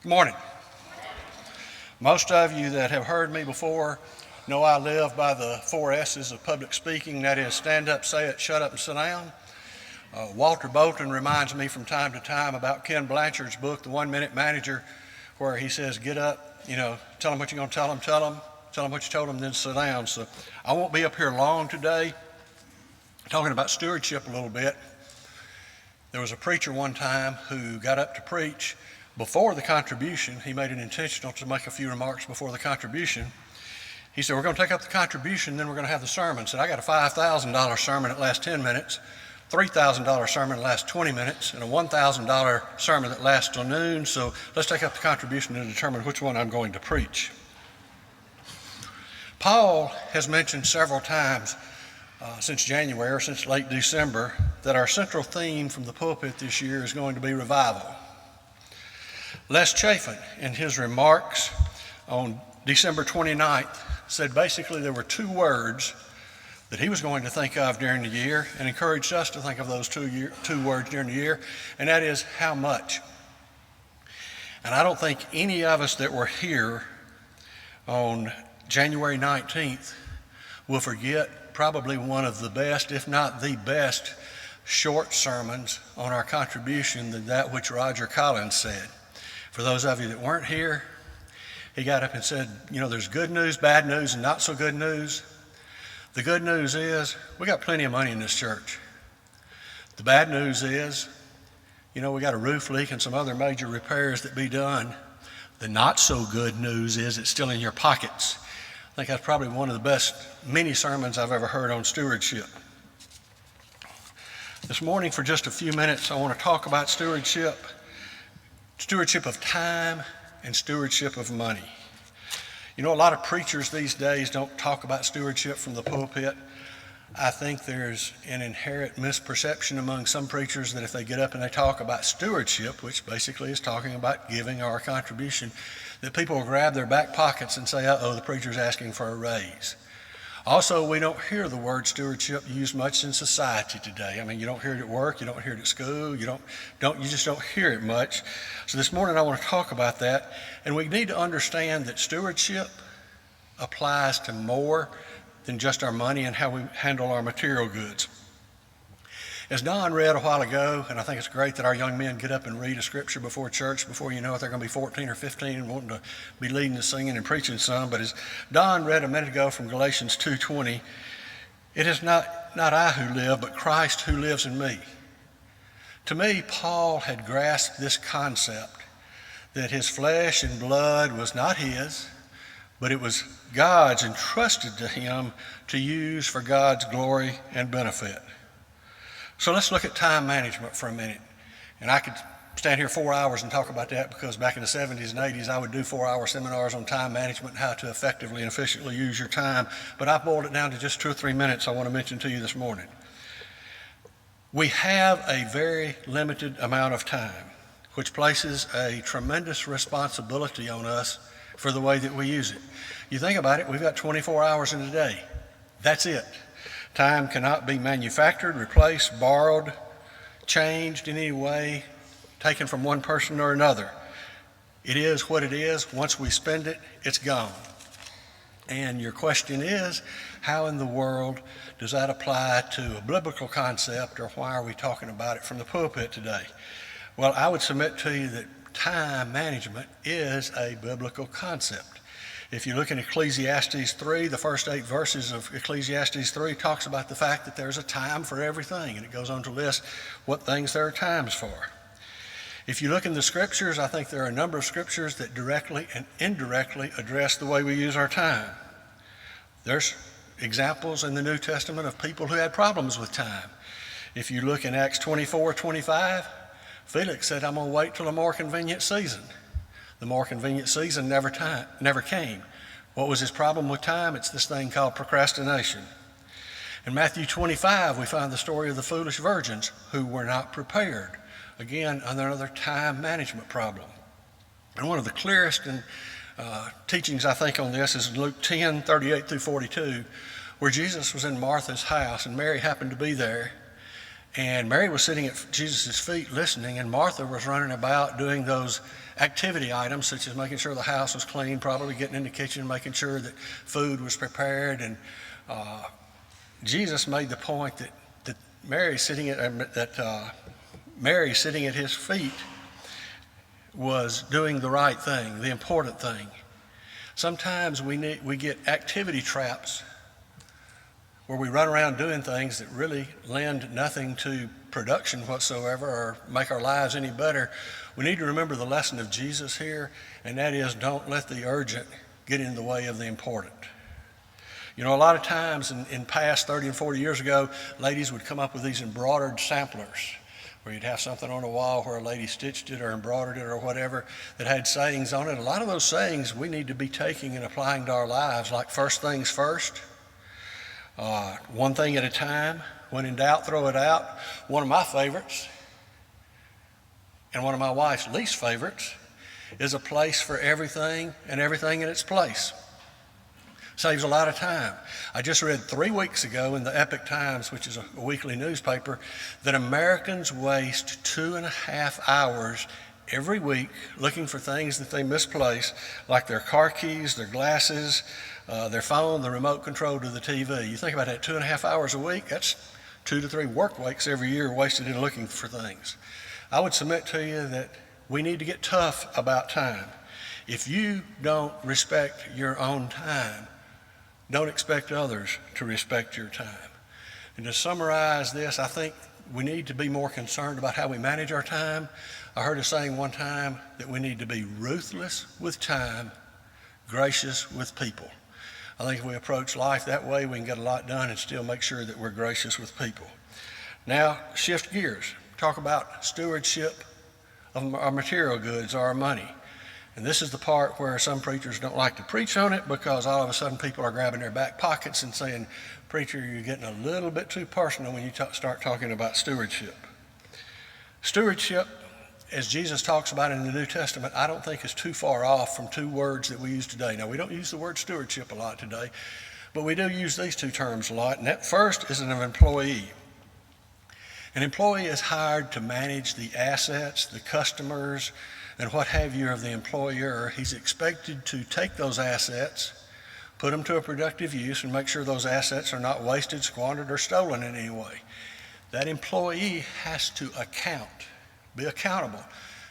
Good morning. Most of you that have heard me before know I live by the 4 S's of public speaking. That is stand up, say it, shut up, and sit down. Walter Bolton reminds me from time to time about Ken Blanchard's book, The 1 Minute Manager, where he says, get up, tell them what you're going to tell them what you told them, then sit down. So I won't be up here long today talking about stewardship a little bit. There was a preacher one time who got up to preach before the contribution. He made it intentional to make a few remarks before the contribution. He said, we're going to take up the contribution, then we're going to have the sermon. Said, I got a $5,000 sermon that lasts 10 minutes, $3,000 sermon that lasts 20 minutes, and a $1,000 sermon that lasts till noon. So let's take up the contribution and determine which one I'm going to preach. Paul has mentioned several times since January, or since late December, that our central theme from the pulpit this year is going to be revival. Les Chafin, in his remarks on December 29th, said basically there were 2 words that he was going to think of during the year, and encouraged us to think of those two words during the year, and that is how much. And I don't think any of us that were here on January 19th will forget probably one of the best, if not the best, short sermons on our contribution than that which Roger Collins said. For those of you that weren't here, he got up and said, there's good news, bad news, and not so good news. The good news is we got plenty of money in this church. The bad news is, we got a roof leak and some other major repairs that be done. The not so good news is it's still in your pockets. I think that's probably one of the best mini sermons I've ever heard on stewardship. This morning, for just a few minutes, I want to talk about stewardship of time and stewardship of money. A lot of preachers these days don't talk about stewardship from the pulpit. I think there's an inherent misperception among some preachers that if they get up and they talk about stewardship, which basically is talking about giving our contribution, that people will grab their back pockets and say, uh-oh, the preacher's asking for a raise. Also, we don't hear the word stewardship used much in society today. You don't hear it at work, you don't hear it at school, you just don't hear it much. So this morning I want to talk about that, and we need to understand that stewardship applies to more than just our money and how we handle our material goods. As Don read a while ago, and I think it's great that our young men get up and read a scripture before church, before you know it, they're going to be 14 or 15 and wanting to be leading the singing and preaching some. But as Don read a minute ago from Galatians 2:20, it is not I who live, but Christ who lives in me. To me, Paul had grasped this concept that his flesh and blood was not his, but it was God's, entrusted to him to use for God's glory and benefit. So let's look at time management for a minute. And I could stand here 4 hours and talk about that, because back in the 70s and 80s, I would do 4-hour seminars on time management, how to effectively and efficiently use your time. But I've boiled it down to just 2 or 3 minutes I want to mention to you this morning. We have a very limited amount of time, which places a tremendous responsibility on us for the way that we use it. You think about it, we've got 24 hours in a day. That's it. Time cannot be manufactured, replaced, borrowed, changed in any way, taken from one person or another. It is what it is. Once we spend it, it's gone. And your question is, how in the world does that apply to a biblical concept, or why are we talking about it from the pulpit today? Well, I would submit to you that time management is a biblical concept. If you look in Ecclesiastes 3, the first 8 verses of Ecclesiastes 3 talks about the fact that there's a time for everything, and it goes on to list what things there are times for. If you look in the scriptures, I think there are a number of scriptures that directly and indirectly address the way we use our time. There's examples in the New Testament of people who had problems with time. If you look in Acts 24:25, Felix said, I'm going to wait till a more convenient season. The more convenient season never came. What was his problem with time? It's this thing called procrastination. In Matthew 25, we find the story of the foolish virgins who were not prepared. Again, another time management problem. And one of the clearest teachings, I think, on this is in Luke 10:38 through 42, where Jesus was in Martha's house and Mary happened to be there. And Mary was sitting at Jesus' feet listening, and Martha was running about doing those activity items, such as making sure the house was clean, probably getting in the kitchen, making sure that food was prepared. And Jesus made the point that Mary sitting at his feet was doing the right thing, the important thing. Sometimes we get activity traps where we run around doing things that really lend nothing to production whatsoever or make our lives any better. We need to remember the lesson of Jesus here, and that is, don't let the urgent get in the way of the important. You know, a lot of times in past 30 and 40 years ago, ladies would come up with these embroidered samplers, where you'd have something on a wall where a lady stitched it or embroidered it or whatever that had sayings on it. A lot of those sayings we need to be taking and applying to our lives, like first things first, one thing at a time, when in doubt, throw it out. One of my favorites, and one of my wife's least favorites, is a place for everything and everything in its place. Saves a lot of time. I just read 3 weeks ago in the Epic Times, which is a weekly newspaper, that Americans waste 2.5 hours every week looking for things that they misplace, like their car keys, their glasses, their phone, the remote control to the TV. You think about that, 2.5 hours a week, that's 2 to 3 work weeks every year wasted in looking for things. I would submit to you that we need to get tough about time. If you don't respect your own time, don't expect others to respect your time. And to summarize this, I think we need to be more concerned about how we manage our time. I heard a saying one time that we need to be ruthless with time, gracious with people. I think if we approach life that way, we can get a lot done and still make sure that we're gracious with people. Now, shift gears. Talk about stewardship of our material goods, our money. And this is the part where some preachers don't like to preach on it, because all of a sudden people are grabbing their back pockets and saying, "Preacher, you're getting a little bit too personal when you start talking about stewardship." Stewardship, as Jesus talks about it in the New Testament, I don't think is too far off from 2 words that we use today. Now, we don't use the word stewardship a lot today, but we do use these 2 terms a lot. And that first is an employee. An employee is hired to manage the assets, the customers, and what have you of the employer. He's expected to take those assets, put them to a productive use, and make sure those assets are not wasted, squandered, or stolen in any way. That employee has to be accountable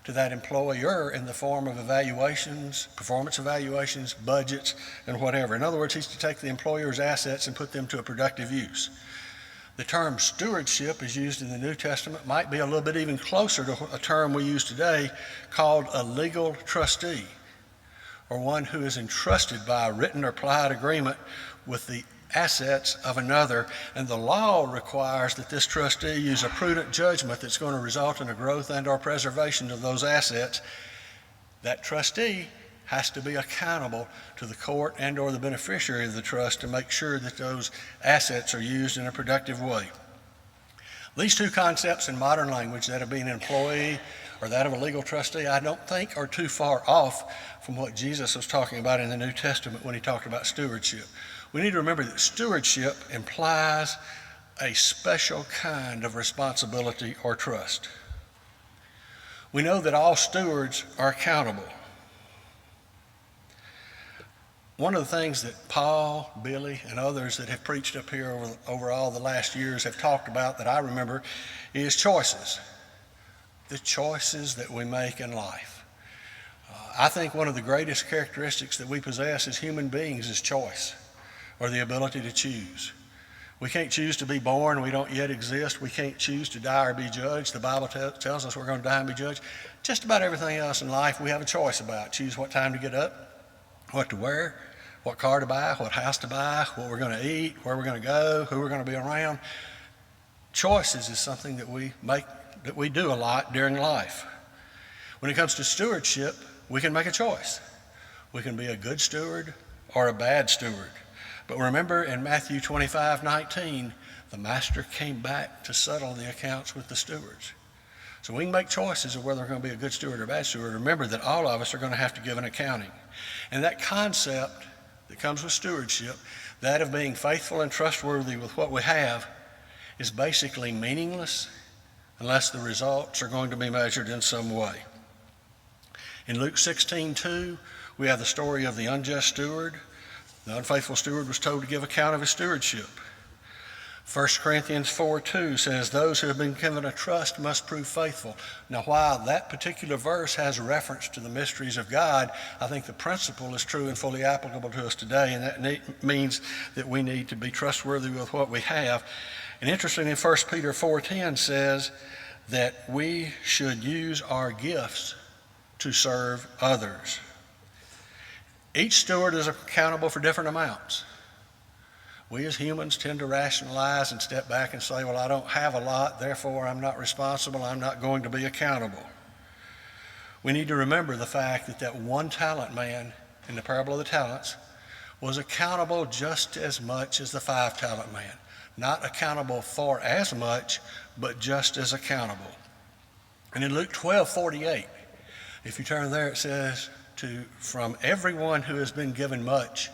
to that employer in the form of evaluations, performance evaluations, budgets, and whatever. In other words, he's to take the employer's assets and put them to a productive use. The term stewardship, as used in the New Testament, might be a little bit even closer to a term we use today called a legal trustee, or one who is entrusted by a written or implied agreement with the assets of another, and the law requires that this trustee use a prudent judgment that's going to result in a growth and or preservation of those assets. That trustee has to be accountable to the court and or the beneficiary of the trust to make sure that those assets are used in a productive way. These 2 concepts in modern language, that of being an employee or that of a legal trustee, I don't think are too far off from what Jesus was talking about in the New Testament when he talked about stewardship. We need to remember that stewardship implies a special kind of responsibility or trust. We know that all stewards are accountable. One of the things that Paul, Billy, and others that have preached up here over all the last years have talked about that I remember is choices. The choices that we make in life. I think one of the greatest characteristics that we possess as human beings is choice, or the ability to choose. We can't choose to be born. We don't yet exist. We can't choose to die or be judged. The Bible tells us we're going to die and be judged. Just about everything else in life we have a choice about. Choose what time to get up, what to wear, what car to buy, what house to buy, what we're going to eat, where we're going to go, who we're going to be around. Choices is something that we do a lot during life. When it comes to stewardship, we can make a choice. We can be a good steward or a bad steward. But remember in Matthew 25:19, the master came back to settle the accounts with the stewards. So we can make choices of whether we're going to be a good steward or a bad steward. Remember that all of us are going to have to give an accounting. And that concept that comes with stewardship, that of being faithful and trustworthy with what we have, is basically meaningless unless the results are going to be measured in some way. In Luke 16:2, we have the story of the unjust steward. The unfaithful steward was told to give account of his stewardship. 1 Corinthians 4:2 says, those who have been given a trust must prove faithful. Now, while that particular verse has a reference to the mysteries of God, I think the principle is true and fully applicable to us today, and that means that we need to be trustworthy with what we have. And interestingly, 1 Peter 4:10 says that we should use our gifts to serve others. Each steward is accountable for different amounts. We as humans tend to rationalize and step back and say, well, I don't have a lot, therefore I'm not responsible, I'm not going to be accountable. We need to remember the fact that that one talent man in the parable of the talents was accountable just as much as the 5 talent man. Not accountable for as much, but just as accountable. And in Luke 12:48, if you turn there, it says, from everyone who has been given much,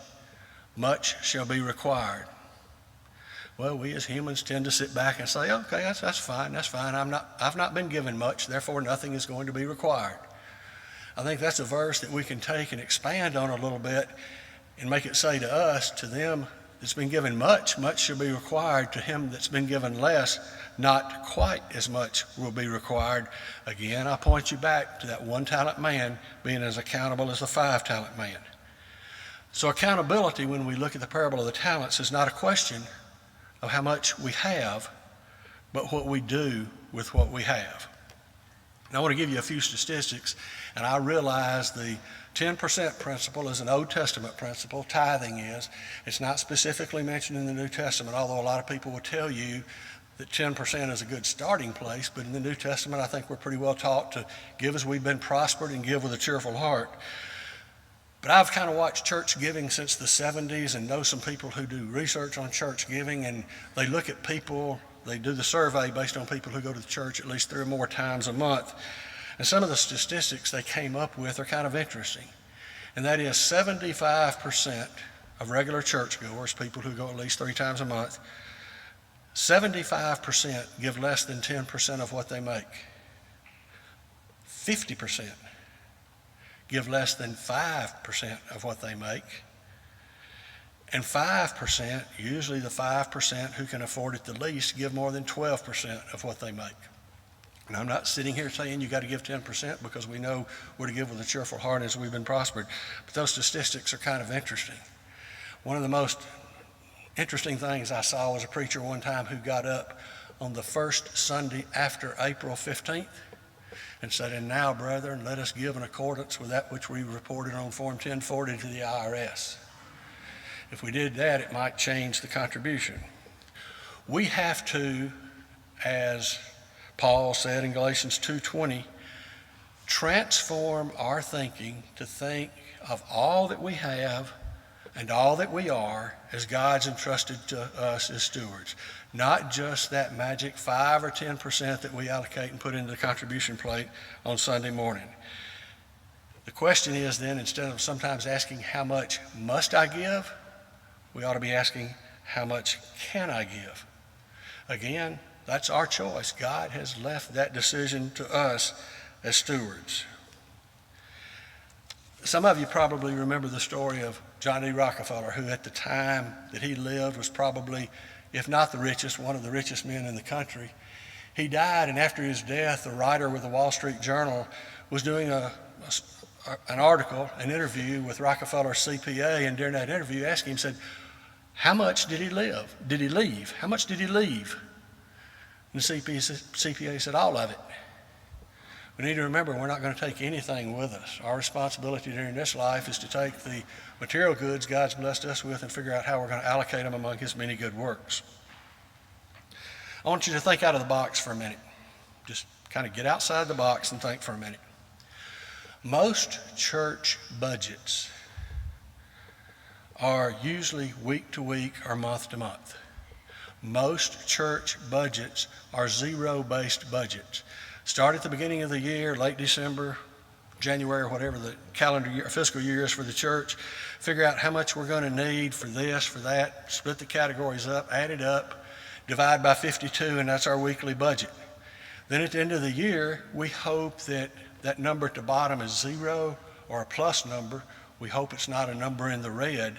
much shall be required. Well, we as humans tend to sit back and say, okay, that's fine. I've not been given much, therefore nothing is going to be required. I think that's a verse that we can take and expand on a little bit and make it say to us, to them that's been given much, much shall be required. To him that's been given less, not quite as much will be required. Again, I point you back to that 1 talent man being as accountable as the 5 talent man. So accountability, when we look at the parable of the talents, is not a question of how much we have, but what we do with what we have. Now, I want to give you a few statistics, and I realize the 10% principle is an Old Testament principle. Tithing is. It's not specifically mentioned in the New Testament, although a lot of people will tell you that 10% is a good starting place, but in the New Testament, I think we're pretty well taught to give as we've been prospered and give with a cheerful heart. But I've kind of watched church giving since the 70s and know some people who do research on church giving, and they look at people, they do the survey based on people who go to the church at least 3 or more times a month. And some of the statistics they came up with are kind of interesting. And that is 75% of regular churchgoers, people who go at least 3 times a month, 75% give less than 10% of what they make. 50% give less than 5% of what they make. And 5%, usually the 5% who can afford it the least, give more than 12% of what they make. And I'm not sitting here saying you got to give 10% because we know we're to give with a cheerful heart as we've been prospered. But those statistics are kind of interesting. One of the most interesting things I saw was a preacher one time who got up on the first Sunday after April 15th and said, and now, brethren, let us give in accordance with that which we reported on Form 1040 to the IRS. If we did that, it might change the contribution. We have to, as Paul said in Galatians 2:20, transform our thinking to think of all that we have and all that we are as God's entrusted to us as stewards. Not just that magic 5 or 10% that we allocate and put into the contribution plate on Sunday morning. The question is then, instead of sometimes asking how much must I give, we ought to be asking how much can I give? Again, that's our choice. God has left that decision to us as stewards. Some of you probably remember the story of John D. Rockefeller, who at the time that he lived was probably, if not the richest, one of the richest men in the country. He died, and after his death, the writer with the Wall Street Journal was doing an article, an interview with Rockefeller's CPA, and during that interview asked him, said, how much did he leave? How much did he leave? And the CPA said, all of it. We need to remember we're not going to take anything with us. Our responsibility during this life is to take the material goods God's blessed us with and figure out how we're going to allocate them among his many good works. I want you to think out of the box for a minute. Just kind of get outside the box and think for a minute. Most church budgets are usually week to week or month to month. Most church budgets are zero-based budgets. Start at the beginning of the year, late December, January, or whatever the calendar year, fiscal year is for the church. Figure out how much we're going to need for this, for that, split the categories up, add it up, divide by 52, and that's our weekly budget. Then at the end of the year, we hope that that number at the bottom is zero or a plus number. We hope it's not a number in the red.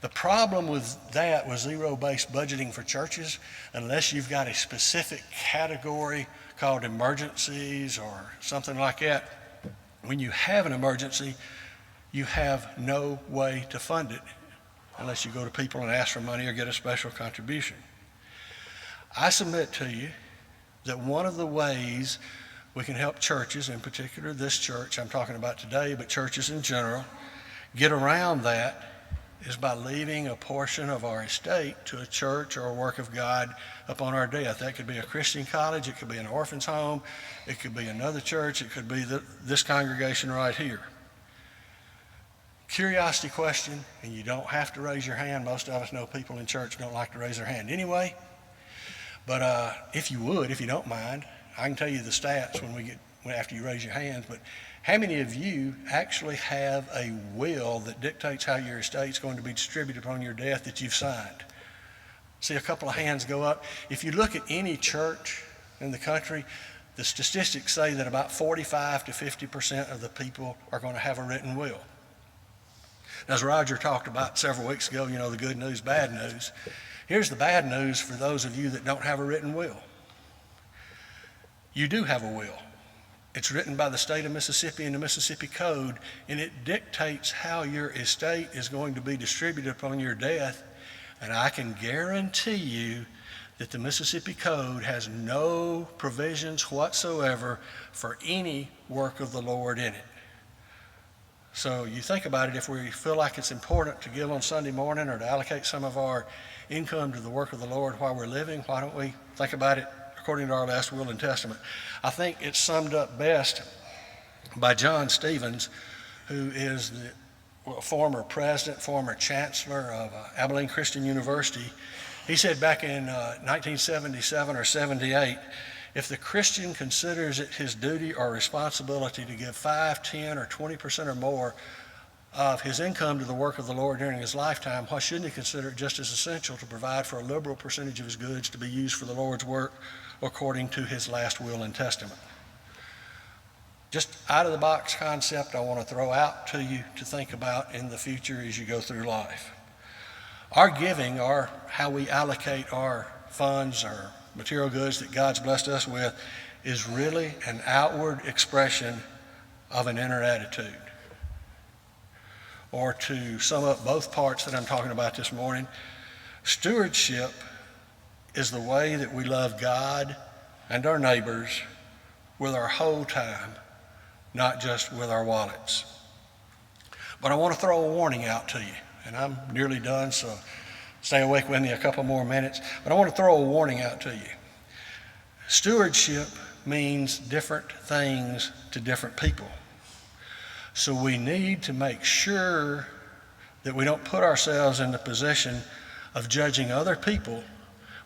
The problem with that, with zero-based budgeting for churches, unless you've got a specific category called emergencies or something like that, when you have an emergency, you have no way to fund it unless you go to people and ask for money or get a special contribution. I submit to you that one of the ways we can help churches, in particular this church I'm talking about today, but churches in general, get around that is by leaving a portion of our estate to a church or a work of God upon our death. That could be a Christian college, it could be an orphan's home, it could be another church, it could be this congregation right here. Curiosity question, and you don't have to raise your hand. Most of us know people in church don't like to raise their hand anyway. But if you would, if you don't mind, I can tell you the stats after you raise your hands. But how many of you actually have a will that dictates how your estate's going to be distributed upon your death that you've signed? See a couple of hands go up. If you look at any church in the country, the statistics say that about 45 to 50% of the people are going to have a written will. As Roger talked about several weeks ago, the good news, bad news. Here's the bad news for those of you that don't have a written will. You do have a will. It's written by the state of Mississippi in the Mississippi Code, and it dictates how your estate is going to be distributed upon your death. And I can guarantee you that the Mississippi Code has no provisions whatsoever for any work of the Lord in it. So you think about it, if we feel like it's important to give on Sunday morning or to allocate some of our income to the work of the Lord while we're living, why don't we think about it according to our last will and testament? I think it's summed up best by John Stevens, who is the former president, former chancellor of Abilene Christian University. He said back in 1977 or 78, if the Christian considers it his duty or responsibility to give 5, 10, or 20% or more of his income to the work of the Lord during his lifetime, why shouldn't he consider it just as essential to provide for a liberal percentage of his goods to be used for the Lord's work according to his last will and testament? Just out-of-the-box concept I want to throw out to you to think about in the future as you go through life. Our giving, or how we allocate our funds or material goods that God's blessed us with, is really an outward expression of an inner attitude. Or to sum up both parts that I'm talking about this morning, stewardship is the way that we love God and our neighbors with our whole time, not just with our wallets. But I want to throw a warning out to you, and I'm nearly done, so stay awake with me a couple more minutes. But I want to throw a warning out to you. Stewardship means different things to different people. So we need to make sure that we don't put ourselves in the position of judging other people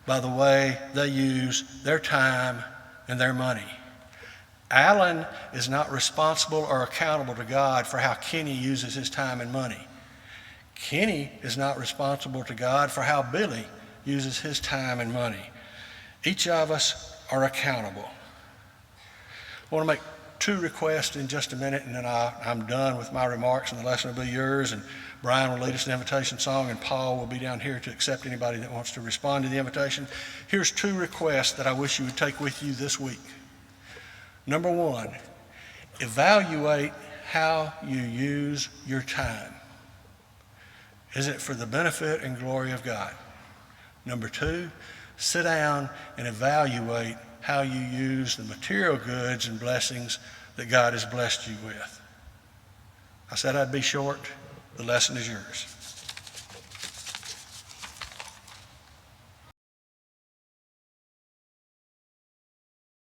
by the way they use their time and their money. Alan is not responsible or accountable to God for how Kenny uses his time and money. Kenny is not responsible to God for how Billy uses his time and money. Each of us are accountable. I want to make 2 requests in just a minute, and then I'm done with my remarks, and the lesson will be yours, and Brian will lead us in the invitation song, and Paul will be down here to accept anybody that wants to respond to the invitation. Here's 2 requests that I wish you would take with you this week. Number 1, evaluate how you use your time. Is it for the benefit and glory of God? Number 2, sit down and evaluate how you use the material goods and blessings that God has blessed you with. I said I'd be short. The lesson is yours.